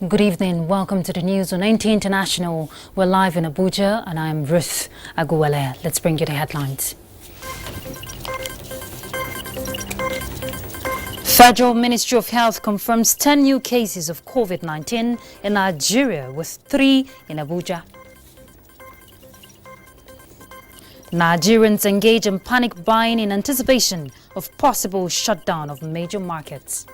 Good evening. Welcome to the news on NTA International. We're live in Abuja and I'm Ruth Aguwale. Let's bring you the headlines. Federal Ministry of Health confirms 10 new cases of COVID-19 in Nigeria, with 3 in Abuja. Nigerians engage in panic buying in anticipation of possible shutdown of major markets.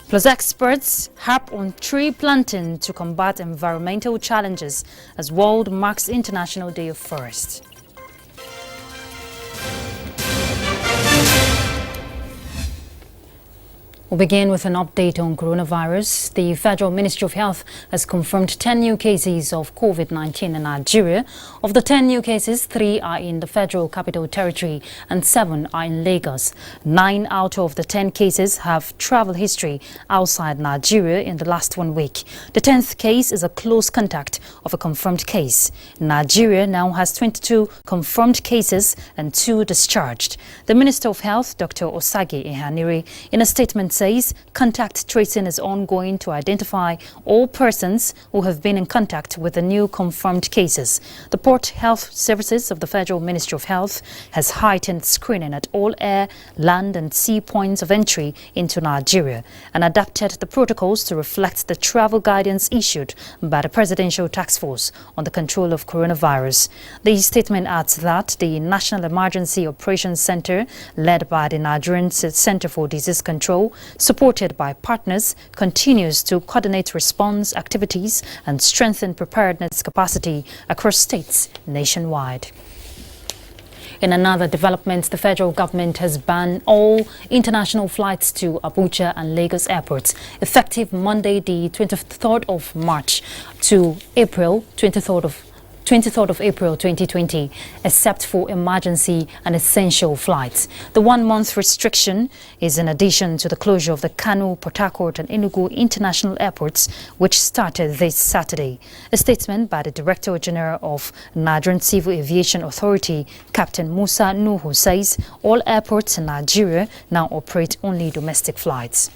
Plus, experts harp on tree planting to combat environmental challenges as world marks International Day of Forest. We'll begin with an update on coronavirus. The Federal Ministry of Health has confirmed 10 new cases of COVID-19 in Nigeria. Of the 10 new cases, 3 are in the Federal Capital Territory and 7 are in Lagos. 9 out of the 10 cases have travel history outside Nigeria in the last 1 week. The 10th case is a close contact of a confirmed case. Nigeria now has 22 confirmed cases and 2 discharged. The Minister of Health, Dr. Osage Ihanire, in a statement says contact tracing is ongoing to identify all persons who have been in contact with the new confirmed cases. The Port Health Services of the Federal Ministry of Health has heightened screening at all air, land and sea points of entry into Nigeria and adapted the protocols to reflect the travel guidance issued by the Presidential Task Force on the Control of Coronavirus. The statement adds that the National Emergency Operations Center, led by the Nigerian Center for Disease Control, supported by partners, continues to coordinate response activities and strengthen preparedness capacity across states nationwide. In another development, the federal government has banned all international flights to Abuja and Lagos airports effective Monday, the 23rd of March to April 23rd of April 2020, except for emergency and essential flights. The 1-month restriction is in addition to the closure of the Kano, Port Harcourt and Enugu international airports, which started this Saturday. A statement by the Director General of Nigerian Civil Aviation Authority, Captain Musa Nuhu, says all airports in Nigeria now operate only domestic flights.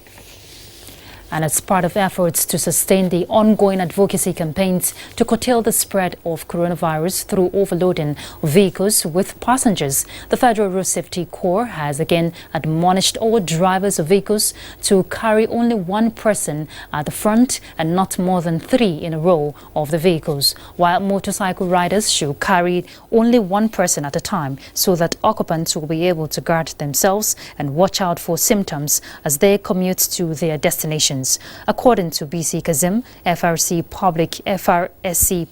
And as part of efforts to sustain the ongoing advocacy campaigns to curtail the spread of coronavirus through overloading vehicles with passengers, the Federal Road Safety Corps has again admonished all drivers of vehicles to carry only 1 person at the front and not more than 3 in a row of the vehicles, while motorcycle riders should carry only 1 person at a time so that occupants will be able to guard themselves and watch out for symptoms as they commute to their destinations. According to BC Kazim, FRSC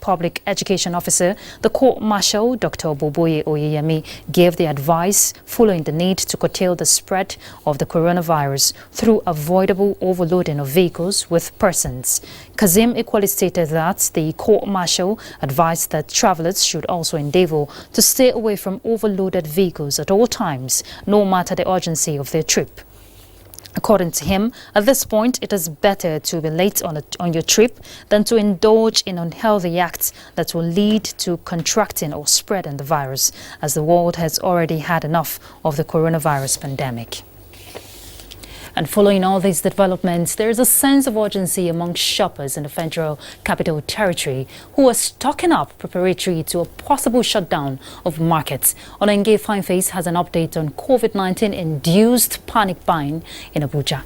Public Education Officer, the Court Marshal, Dr. Boboye Oyeyemi, gave the advice following the need to curtail the spread of the coronavirus through avoidable overloading of vehicles with persons. Kazim equally stated that the Court Marshal advised that travelers should also endeavor to stay away from overloaded vehicles at all times, no matter the urgency of their trip. According to him, at this point, it is better to be late on your trip than to indulge in unhealthy acts that will lead to contracting or spreading the virus, as the world has already had enough of the coronavirus pandemic. And following all these developments, there is a sense of urgency among shoppers in the Federal Capital Territory who are stocking up preparatory to a possible shutdown of markets. Onenge Fineface has an update on COVID-19 induced panic buying in Abuja.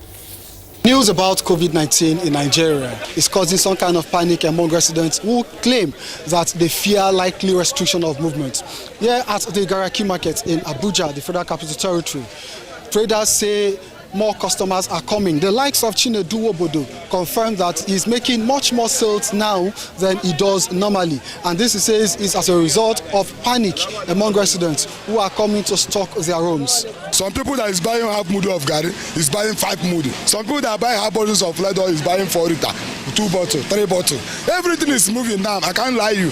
News about COVID-19 in Nigeria is causing some kind of panic among residents who claim that they fear likely restriction of movement. Here at the Garaki Market in Abuja, the Federal Capital Territory, traders say more customers are coming. The likes of Chinedu Wobodo confirmed that he's making much more sales now than he does normally. And this, he says, is as a result of panic among residents who are coming to stock their homes. Some people that is buying half mudu of gari is buying 5 mudu. Some people that buy half bottles of leather is buying 4 liter, 2 bottles, 3 bottles. Everything is moving now. I can't lie you.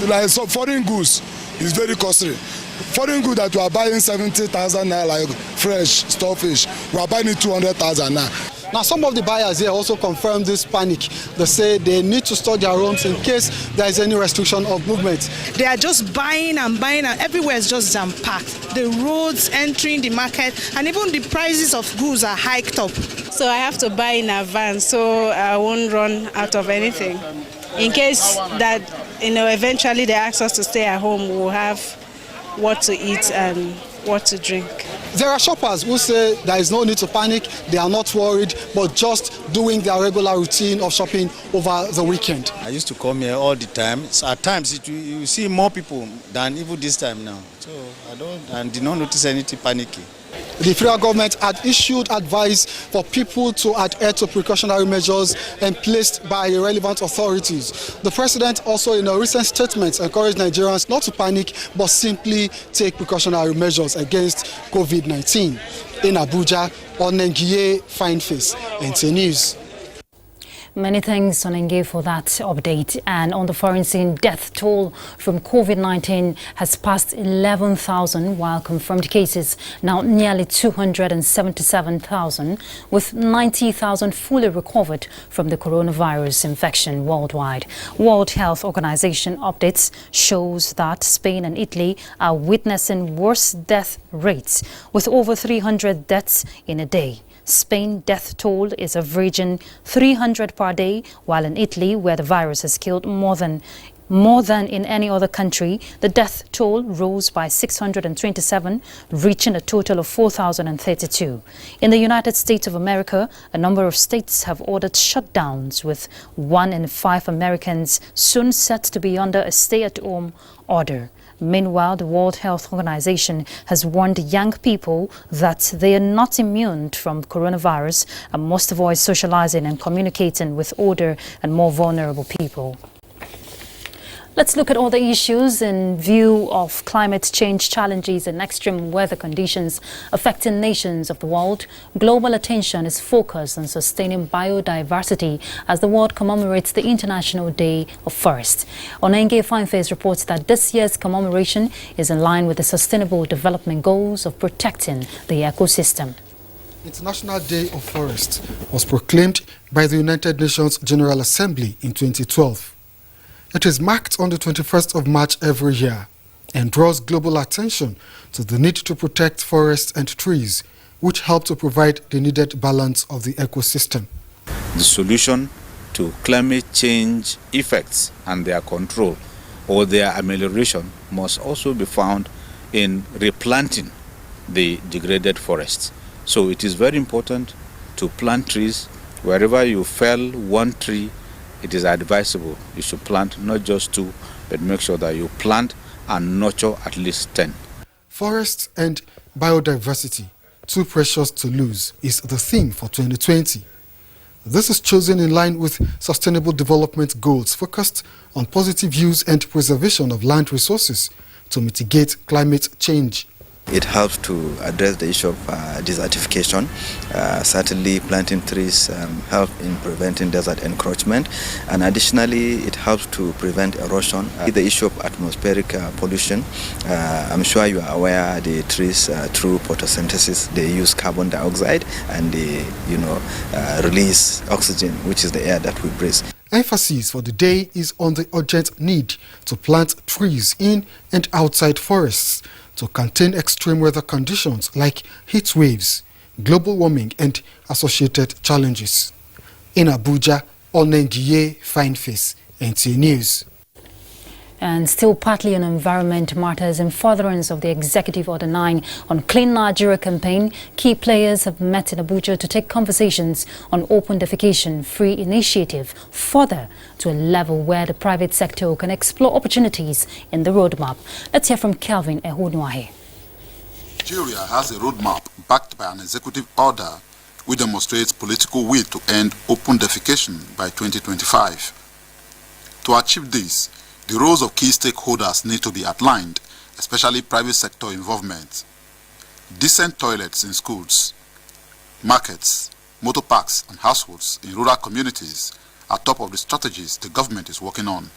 Like some foreign goods is very costly. Foreign goods that we are buying 70,000 naira, like fresh, storefish, we are buying it 200,000 now. Now, some of the buyers here also confirm this panic. They say they need to store their homes in case there is any restriction of movement. They are just buying and everywhere is just jam-packed. The roads entering the market, and even the prices of goods are hiked up. So I have to buy in advance so I won't run out of anything. In case that, eventually they ask us to stay at home, we'll have what to eat and what to drink. There are shoppers who say there is no need to panic, they are not worried, but just doing their regular routine of shopping over the weekend. I used to come here all the time. So at times you see more people than even this time now. So I did not notice anything panicky. The federal government had issued advice for people to adhere to precautionary measures and placed by relevant authorities. The president also, in a recent statement, encouraged Nigerians not to panic but simply take precautionary measures against COVID-19. In Abuja, Nigerian Fine Face, NTA News. Many thanks, Onenge, for that update. And on the foreign scene, death toll from COVID-19 has passed 11,000, while confirmed cases now nearly 277,000, with 90,000 fully recovered from the coronavirus infection worldwide. World Health Organization updates shows that Spain and Italy are witnessing worse death rates, with over 300 deaths in a day. Spain death toll is averaging 300 per day, while in Italy, where the virus has killed more than in any other country, the death toll rose by 627, reaching a total of 4,032. In the United States of America, a number of states have ordered shutdowns, with 1 in 5 Americans soon set to be under a stay-at-home order. Meanwhile, the World Health Organization has warned young people that they are not immune from coronavirus and must avoid socializing and communicating with older and more vulnerable people. Let's look at other issues in view of climate change challenges and extreme weather conditions affecting nations of the world. Global attention is focused on sustaining biodiversity as the world commemorates the International Day of Forest. Onenge Fineface reports that this year's commemoration is in line with the Sustainable Development Goals of protecting the ecosystem. International Day of Forest was proclaimed by the United Nations General Assembly in 2012. It is marked on the 21st of March every year and draws global attention to the need to protect forests and trees, which help to provide the needed balance of the ecosystem. The solution to climate change effects and their control or their amelioration must also be found in replanting the degraded forests. So it is very important to plant trees. Wherever you fell one tree, it is advisable you should plant not just 2, but make sure that you plant and nurture at least 10. Forests and biodiversity, too precious to lose, is the theme for 2020. This is chosen in line with Sustainable Development Goals focused on positive use and preservation of land resources to mitigate climate change. It helps to address the issue of desertification. Certainly planting trees help in preventing desert encroachment, and additionally it helps to prevent erosion. The issue of atmospheric pollution, I'm sure you are aware the trees through photosynthesis they use carbon dioxide and they release oxygen, which is the air that we breathe. Emphasis for the day is on the urgent need to plant trees in and outside forests to contain extreme weather conditions like heat waves, global warming and associated challenges. In Abuja, Onenge Fineface, NTA News. And still partly on environment matters, in furtherance of the Executive Order 9 on Clean Nigeria campaign, key players have met in Abuja to take conversations on open defecation free initiative further to a level where the private sector can explore opportunities in the roadmap. Let's hear from Kelvin Ehunwahe. Nigeria has a roadmap backed by an executive order which demonstrates political will to end open defecation by 2025. To achieve this, the roles of key stakeholders need to be outlined, especially private sector involvement. Decent toilets in schools, markets, motor parks and households in rural communities are top of the strategies the government is working on.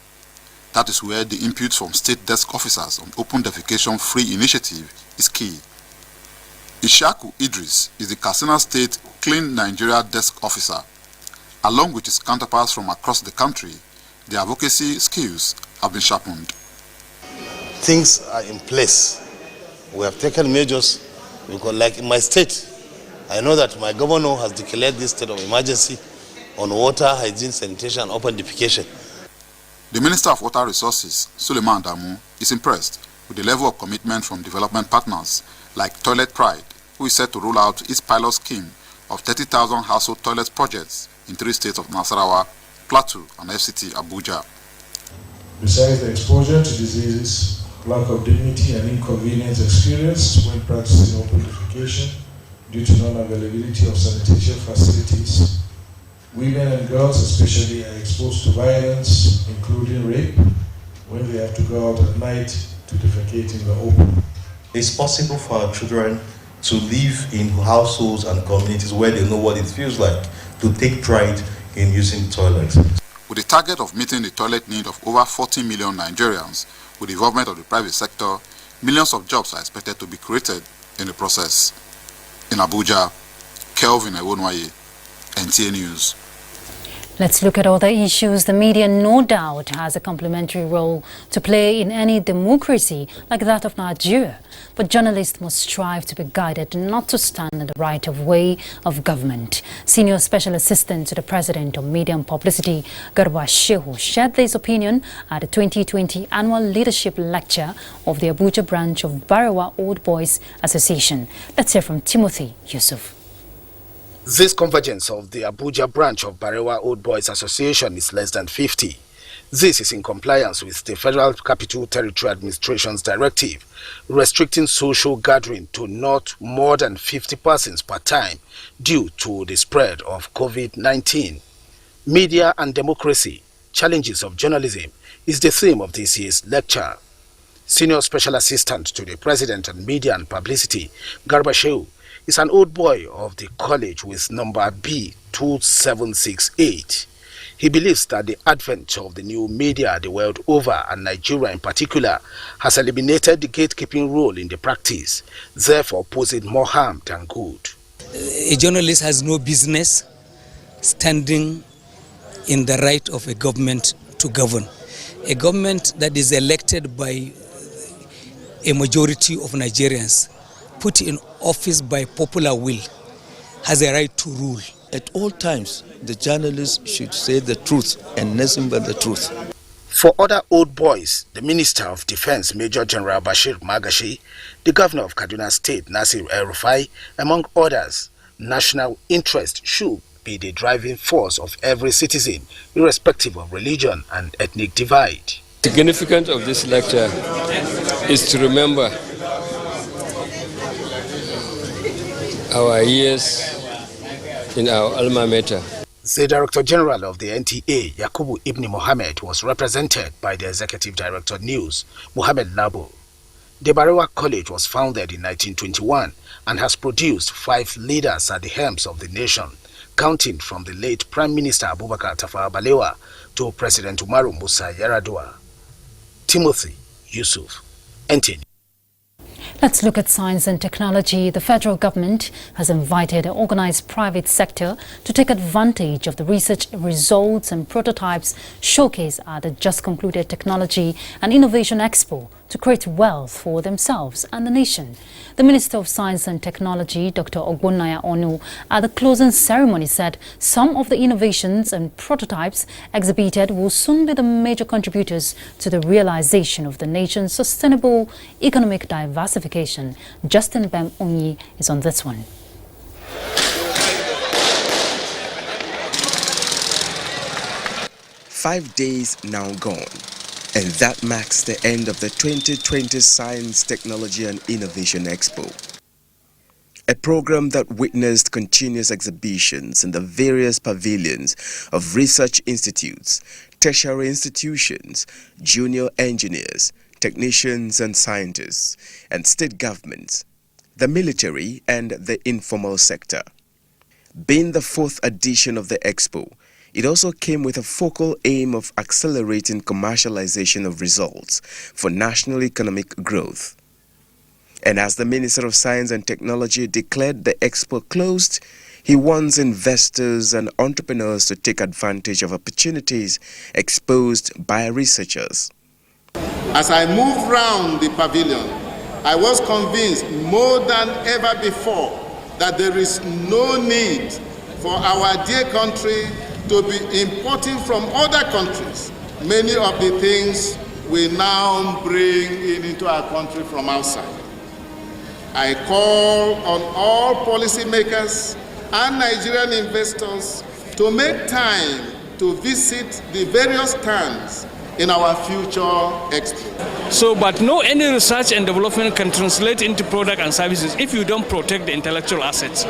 That is where the input from state desk officers on open defecation free initiative is key. Ishaku Idris is the Katsina State Clean Nigeria desk officer. Along with his counterparts from across the country, the advocacy skills have been sharpened. Things are in place. We have taken measures because, like in my state, I know that my governor has declared this state of emergency on water, hygiene, sanitation, and open defecation. The Minister of Water Resources, Suleiman Damu, is impressed with the level of commitment from development partners like Toilet Pride, who is set to roll out its pilot scheme of 30,000 household toilet projects in 3 states of Nasarawa, Plateau, and FCT Abuja. Besides the exposure to diseases, lack of dignity and inconvenience experienced when practicing open defecation due to non-availability of sanitation facilities, women and girls especially are exposed to violence, including rape, when they have to go out at night to defecate in the open. It's possible for our children to live in households and communities where they know what it feels like to take pride in using toilets. With the target of meeting the toilet need of over 40 million Nigerians, with the involvement of the private sector, millions of jobs are expected to be created in the process. In Abuja, Kelvin Ewonwaye, NTA News. Let's look at other issues. The media, no doubt, has a complementary role to play in any democracy like that of Nigeria. But journalists must strive to be guided not to stand in the right of way of government. Senior Special Assistant to the President of Media and Publicity, Garba Shehu, shared this opinion at the 2020 Annual Leadership Lecture of the Abuja branch of Barewa Old Boys Association. Let's hear from Timothy Yusuf. This convergence of the Abuja branch of Barewa Old Boys Association is less than 50. This is in compliance with the Federal Capital Territory Administration's directive restricting social gathering to not more than 50 persons per time due to the spread of COVID-19. Media and democracy, challenges of journalism is the theme of this year's lecture. Senior Special Assistant to the President on Media and Publicity, Garba Shehu, is an old boy of the college with number B2768. He believes that the advent of the new media the world over, and Nigeria in particular, has eliminated the gatekeeping role in the practice, therefore posing more harm than good. A journalist has no business standing in the right of a government to govern. A government that is elected by a majority of Nigerians, put in office by popular will, has a right to rule. At all times, the journalists should say the truth and nothing but the truth. For other old boys, the Minister of Defense, Major General Bashir Magashi, the Governor of Kaduna State, Nasir El-Rufai, among others, national interest should be the driving force of every citizen, irrespective of religion and ethnic divide. The significance of this lecture is to remember our years in our alma mater. The Director General of the NTA, Yakubu Ibn Mohammed, was represented by the Executive Director News, Mohammed Labo. The Barewa College was founded in 1921 and has produced 5 leaders at the helms of the nation, counting from the late Prime Minister Abubakar Tafawa Balewa to President Umaru Musa Yar'Adua. Timothy Yusuf, NTA. Let's look at science and technology. The federal government has invited the organized private sector to take advantage of the research results and prototypes showcased at the just concluded Technology and Innovation Expo to create wealth for themselves and the nation. The Minister of Science and Technology, Dr. Ogbonnaya Onu, at the closing ceremony said some of the innovations and prototypes exhibited will soon be the major contributors to the realization of the nation's sustainable economic diversification. Justin Bem Onyi is on this one. Five days now gone, and that marks the end of the 2020 Science, Technology and Innovation Expo. A program that witnessed continuous exhibitions in the various pavilions of research institutes, tertiary institutions, junior engineers, technicians and scientists, and state governments, the military and the informal sector. Being the 4th edition of the Expo, it also came with a focal aim of accelerating commercialization of results for national economic growth. And as the Minister of Science and Technology declared the Expo closed, He wants investors and entrepreneurs to take advantage of opportunities exposed by researchers. As I moved round the pavilion, I was convinced more than ever before that there is no need for our dear country to be importing from other countries many of the things we now bring into our country from outside. I call on all policymakers and Nigerian investors to make time to visit the various stands in our future expo. So, but no any research and development can translate into product and services if you don't protect the intellectual assets.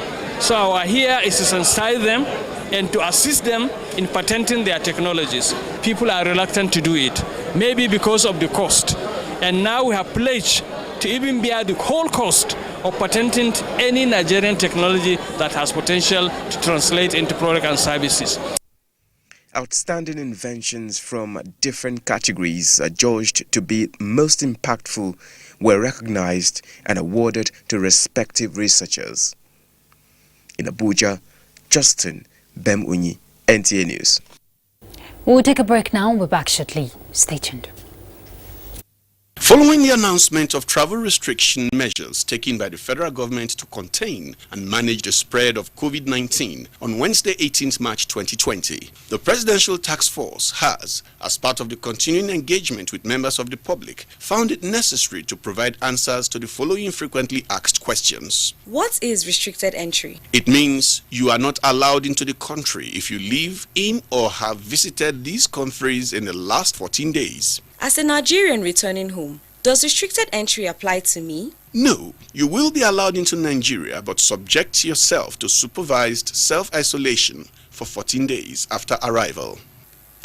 So our here is to sensitize them and to assist them in patenting their technologies. People are reluctant to do it, maybe because of the cost. And now we have pledged to even bear the whole cost of patenting any Nigerian technology that has potential to translate into product and services. Outstanding inventions from different categories judged to be most impactful were recognized and awarded to respective researchers. In Abuja, Justin Bemunyi, NTA News. We'll take a break now. We're back shortly. Stay tuned. Following the announcement of travel restriction measures taken by the federal government to contain and manage the spread of COVID-19 on Wednesday, 18th March 2020, the Presidential Task Force has, as part of the continuing engagement with members of the public, found it necessary to provide answers to the following frequently asked questions. What is restricted entry? It means you are not allowed into the country if you live in or have visited these countries in the last 14 days. As a Nigerian returning home, does restricted entry apply to me? No, you will be allowed into Nigeria but subject yourself to supervised self-isolation for 14 days after arrival.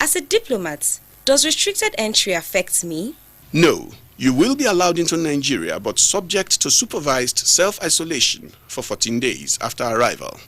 As a diplomat, does restricted entry affect me? No, you will be allowed into Nigeria but subject to supervised self-isolation for 14 days after arrival.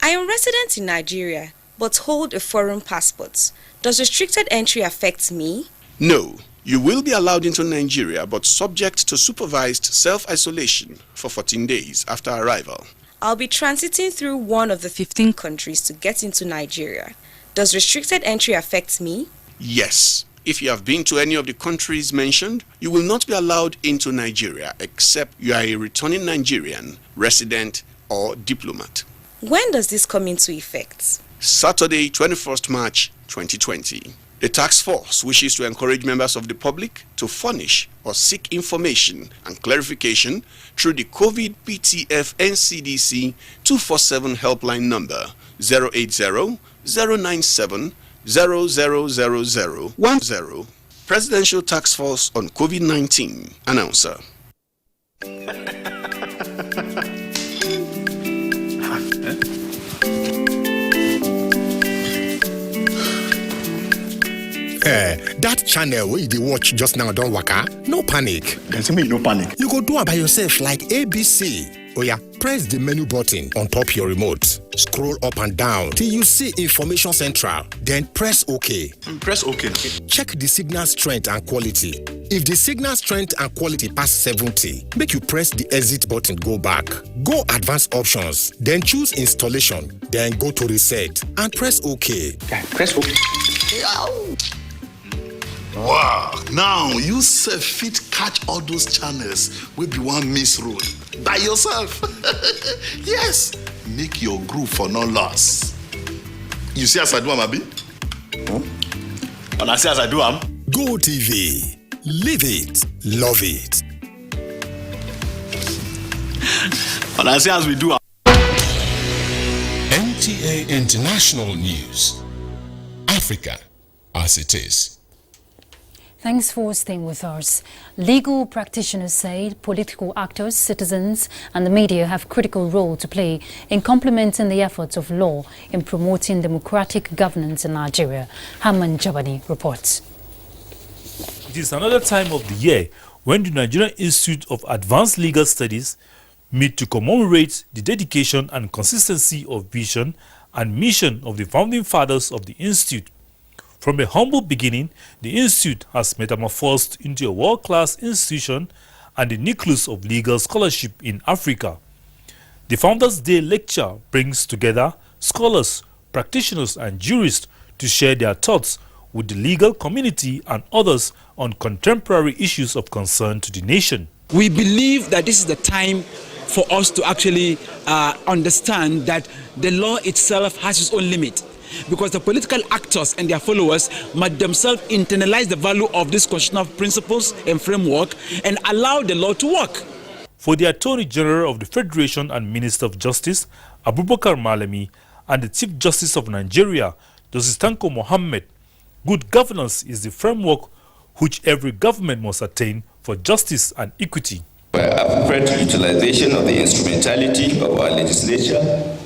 I am resident in Nigeria but hold a foreign passport. Does restricted entry affect me? No, you will be allowed into Nigeria but subject to supervised self-isolation for 14 days after arrival. I'll be transiting through one of the 15 countries to get into Nigeria. Does restricted entry affect me? Yes. If you have been to any of the countries mentioned, you will not be allowed into Nigeria except you are a returning Nigerian, resident or diplomat. When does this come into effect? Saturday, 21st March 2020. The task force wishes to encourage members of the public to furnish or seek information and clarification through the COVID PTF NCDC 247 helpline number 080-097-000010. Presidential Task Force on COVID-19. Announcer. That channel where you watch just now don't waka, no panic. There's me no panic. You go do it by yourself like ABC. Oh yeah, press the menu button on top your remote. Scroll up and down till you see Information Central. Then press OK. Press OK. Check the signal strength and quality. If the signal strength and quality pass 70, make you press the exit button, go back. Go advanced options, then choose installation, then go to reset and press OK. Press OK. Wow, now you self fit catch all those channels wey be one miss road by yourself. Yes, make your group for no loss. You see as I do am, abi? And I see as I do am. Go TV, live it, love it. And I see as we do am. NTA International News. Africa as it is. Thanks for staying with us. Legal practitioners say political actors, citizens and the media have a critical role to play in complementing the efforts of law in promoting democratic governance in Nigeria. Haman Jabani reports. It is another time of the year when the Nigerian Institute of Advanced Legal Studies meet to commemorate the dedication and consistency of vision and mission of the founding fathers of the Institute. From a humble beginning, the Institute has metamorphosed into a world-class institution and the nucleus of legal scholarship in Africa. The Founders Day lecture brings together scholars, practitioners and jurists to share their thoughts with the legal community and others on contemporary issues of concern to the nation. We believe that this is the time for us to actually understand that the law itself has its own limit, because the political actors and their followers must themselves internalize the value of these constitutional principles and framework and allow the law to work. For the Attorney General of the Federation and Minister of Justice, Abubakar Malami, and the Chief Justice of Nigeria, Justice Tanko Mohammed, good governance is the framework which every government must attain for justice and equity. By appropriate utilization of the instrumentality of our legislature,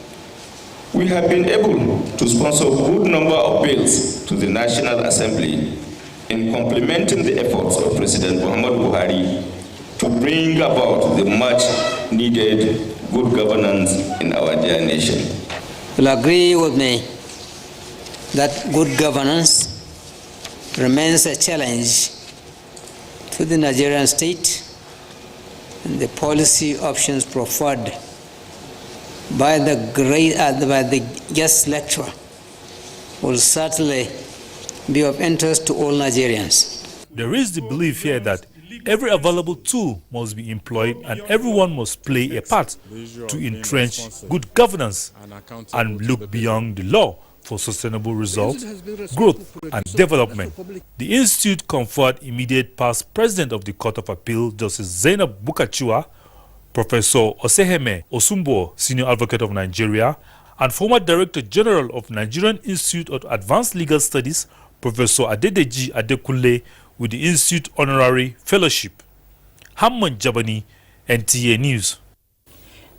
we have been able to sponsor a good number of bills to the National Assembly in complementing the efforts of President Muhammadu Buhari to bring about the much needed good governance in our dear nation. You'll agree with me that good governance remains a challenge to the Nigerian state, and the policy options proffered by the guest lecturer will certainly be of interest to all Nigerians. There is the belief here that every available tool must be employed and everyone must play a part to entrench good governance and look beyond the law for sustainable results, growth and development. The Institute conferred immediate past President of the Court of Appeal, Justice Zainab Bukachua, Professor Oseheme Osumbo, Senior Advocate of Nigeria, and former Director General of Nigerian Institute of Advanced Legal Studies, Professor Adedeji Adekunle, with the Institute Honorary Fellowship. Hamman Jabani, NTA News.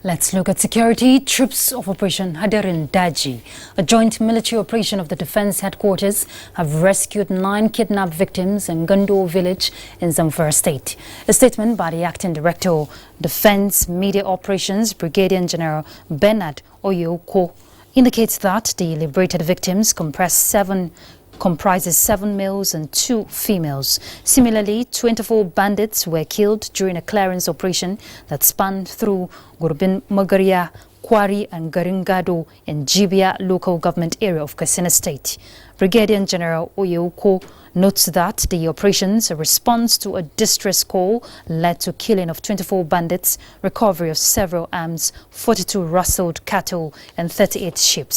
Let's look at security. Troops of Operation Hadarin Daji, a joint military operation of the Defense Headquarters, have rescued 9 kidnapped victims in Gando village in Zamfara State. A statement by the Acting Director, Defense Media Operations, Brigadier General Bernard Oyoko, indicates that the liberated victims comprises 7 males and 2 females. Similarly, 24 bandits were killed during a clearance operation that spanned through Gurbin Magaria, Kwari and Garingado in Jibia local government area of Katsina State. Brigadier General Oyeko notes that the operations, a response to a distress call, led to killing of 24 bandits, recovery of several arms, 42 rustled cattle and 38 sheep.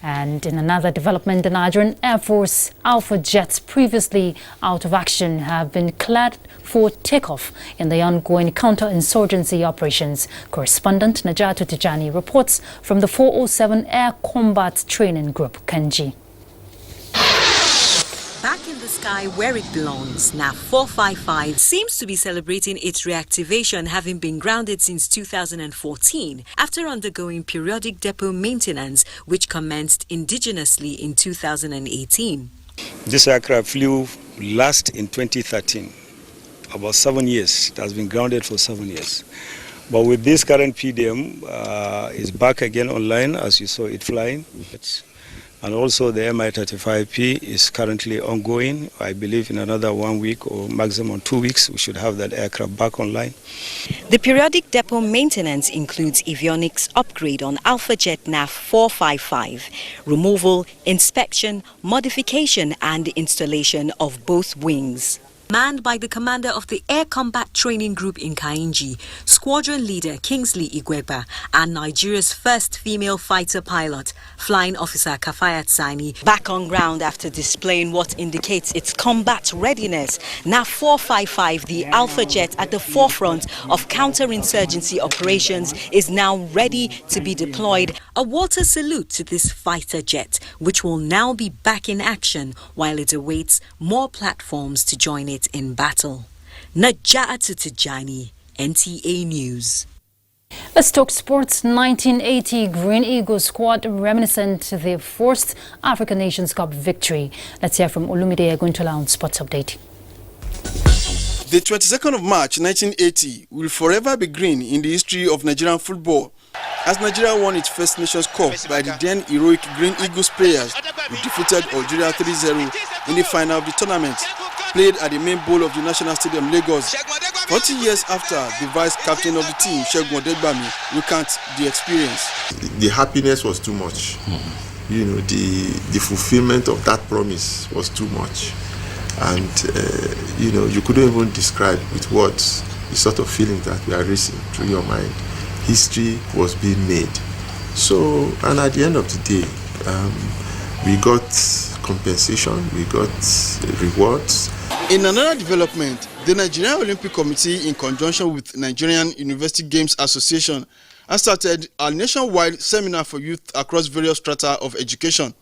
And in another development, the Nigerian Air Force Alpha jets previously out of action have been cleared for takeoff in the ongoing counter-insurgency operations. Correspondent Najatu Tijani reports from the 407 Air Combat Training Group, Kanji. Back in the sky where it belongs, NAF 455 seems to be celebrating its reactivation, having been grounded since 2014 after undergoing periodic depot maintenance, which commenced indigenously in 2018. This aircraft flew last in 2013, about 7 years. It has been grounded for 7 years. But with this current PDM, it's back again online, as you saw it flying. And also the Mi-35P is currently ongoing. I believe in another 1 week or maximum 2 weeks, we should have that aircraft back online. The periodic depot maintenance includes avionics upgrade on Alpha Jet NAF 455, removal, inspection, modification and installation of both wings. Manned by the commander of the Air Combat Training Group in Kainji, Squadron Leader Kingsley Igwegba, and Nigeria's first female fighter pilot, Flying Officer Kafayat Sani, back on ground after displaying what indicates its combat readiness. NAF 455, the Alpha jet at the forefront of counterinsurgency operations, is now ready to be deployed. A water salute to this fighter jet, which will now be back in action while it awaits more platforms to join it in battle. Najatu Tijani, NTA News. Let's talk sports. 1980 Green Eagles squad reminiscent to their first African Nations Cup victory. Let's hear from Olumide Aguntola on Sports Update. The 22nd of March 1980 will forever be green in the history of Nigerian football, as Nigeria won its first Nations Cup by the then heroic Green Eagles players who defeated Algeria 3-0 in the final of the tournament. played at the main bowl of the National Stadium, Lagos. 40 years after, the vice captain of the team, Segun Odegbami, recounts the experience. The happiness was too much. You know, the fulfillment of that promise was too much. And, you know, you couldn't even describe with words the sort of feelings that were racing through your mind. History was being made. So, and at the end of the day, we got compensation, we got rewards. In another development, the Nigerian Olympic Committee, in conjunction with Nigerian University Games Association, has started a nationwide seminar for youth across various strata of education.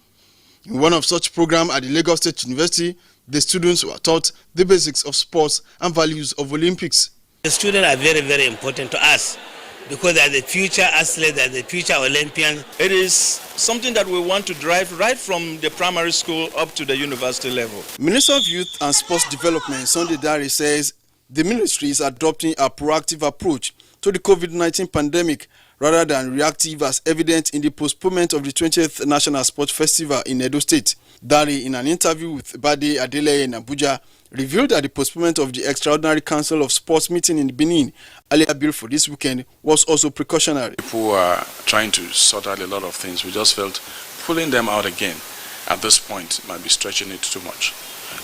In one of such programs at the Lagos State University, the students were taught the basics of sports and values of Olympics. The students are very, very important to us because they are the future athletes, they are the future Olympians. It is something that we want to drive right from the primary school up to the university level. Minister of Youth and Sports Development, Sunday Dare, says the ministry is adopting a proactive approach to the COVID-19 pandemic rather than reactive, as evident in the postponement of the 20th National Sports Festival in Edo State. Dare, in an interview with Bade Adeleye in Abuja, revealed that the postponement of the Extraordinary Council of Sports meeting in Benin, earlier bill for this weekend, was also precautionary. People are trying to sort out a lot of things. We just felt pulling them out again at this point might be stretching it too much.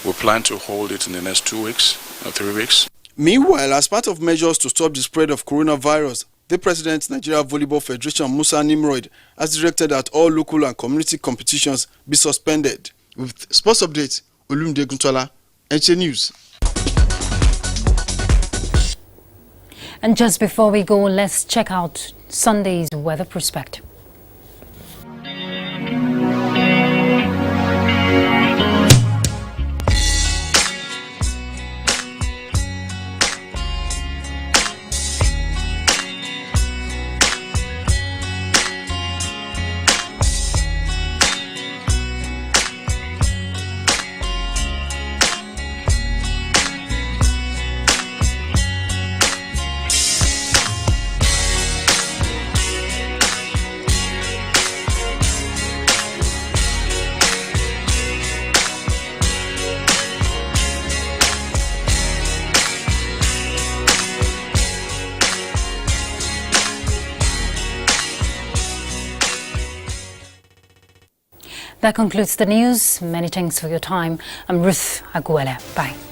We plan to hold it in the next 2 weeks or 3 weeks. Meanwhile, as part of measures to stop the spread of coronavirus, the President, Nigeria Volleyball Federation, Musa Nimrod, has directed that all local and community competitions be suspended. With sports updates, Olumide Guntola, NTA News. And just before we go, let's check out Sunday's weather perspective. That concludes the news. Many thanks for your time. I'm Ruth Aguela. Bye.